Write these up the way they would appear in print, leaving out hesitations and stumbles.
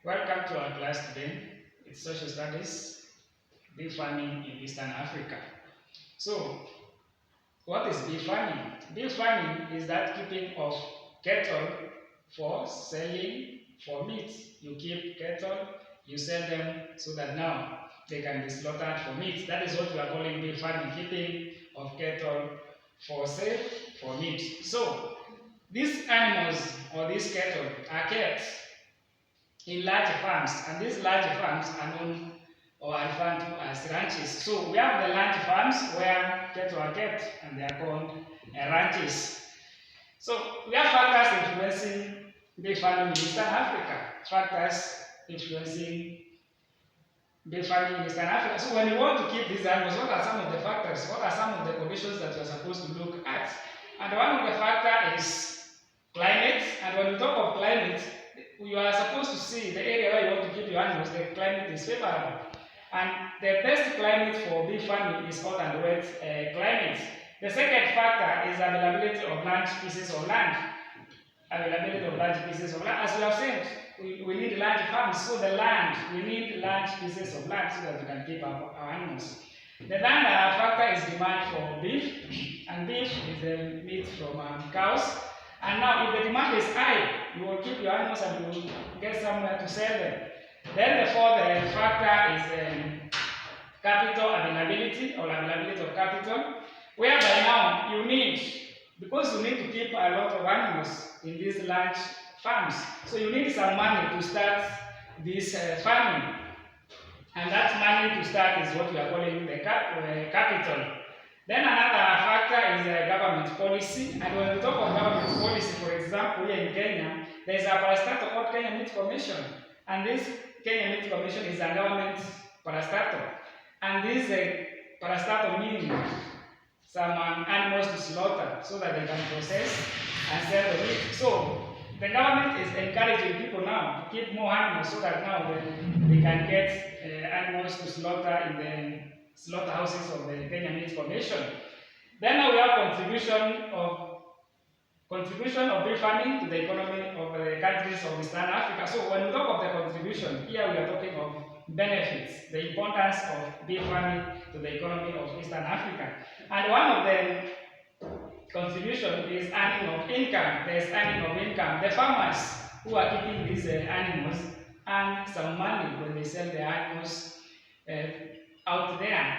Welcome to our class today. It's Social Studies, Beef Farming in Eastern Africa. So, what is beef farming? Beef farming is that keeping of cattle for selling for meat. You keep cattle, you sell them so that now they can be slaughtered for meat. That is what we are calling beef farming, keeping of cattle for sale for meat. So, these animals or these cattle are kept in large farms, and these large farms are known or are referred to as ranches. So we have the large farms where cattle are kept, and they are called ranches. So we have factors influencing beef farming in Eastern Africa. Factors influencing beef farming in Eastern Africa. So when you want to keep these animals, what are some of the factors? What are some of the conditions that you are supposed to look at? And one of the factors is climate. And when you talk of climate, you are supposed to see the area where you want to keep your animals, the climate is favorable. And the best climate for beef farming is hot and wet climate. The second factor is availability of large pieces of land. Availability of large pieces of land. As we have said, we need large farms, so the land, we need large pieces of land so that we can keep our animals. The third factor is demand for beef, and beef is the meat from cows. And now, if the demand is high, you will keep your animals and you will get somewhere to sell them. Then the fourth factor is capital availability or availability of capital, whereby now you need, because you need to keep a lot of animals in these large farms, so you need some money to start this farming. And that money to start is what we are calling the capital. Then another factor is government policy. And when we talk of government policy, for example, here in Kenya, there is a parastatal called Kenya Meat Commission. And this Kenya Meat Commission is a government parastatal. And this parastatal means some animals to slaughter so that they can process and sell the meat. So the government is encouraging people now to keep more animals so that now they can get animals to slaughter in the slaughterhouses of the Kenya Meat Commission. Then now we have contribution of beef farming to the economy of the countries of Eastern Africa. So when we talk of the contribution, here we are talking of benefits, the importance of beef farming to the economy of Eastern Africa. And one of the contribution is earning of income. There is earning of income. The farmers who are keeping these animals earn some money when they sell their animals out there.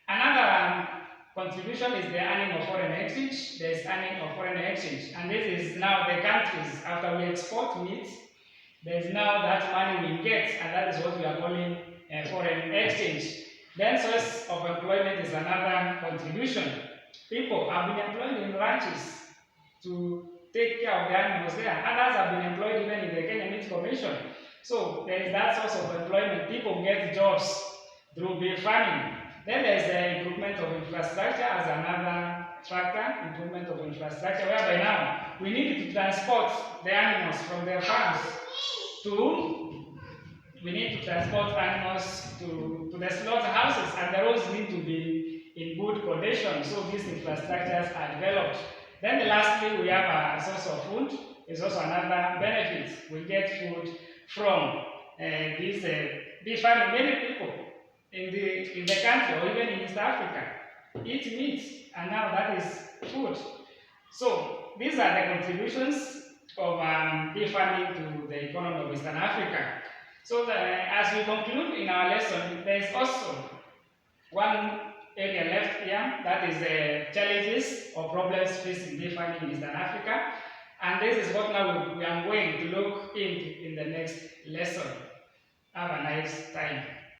Another contribution is the earning of foreign exchange. There is earning of foreign exchange, and this is now the countries, after we export meat, there is now that money we get, and that is what we are calling foreign exchange. Then source of employment is another contribution. People have been employed in ranches to take care of the animals there. Others have been employed even in the Kenya Meat Commission. So there is that source of employment. People get jobs through beef farming. Then there is the improvement of infrastructure as another factor, improvement of infrastructure, whereby now we need to transport the animals from their farms to the slaughterhouses, and the roads need to be in good condition, so these infrastructures are developed. Then lastly, we have a source of food. It's also another benefit. We get food from this beef farming. Many people in the country or even in East Africa eat meat, and now that is food. So these are the contributions of beef farming to the economy of Eastern Africa. So as we conclude in our lesson, there is also one area left here, that is the challenges or problems facing beef farming in Eastern Africa, and this is what now we are going to look into in the next lesson. Have a nice time.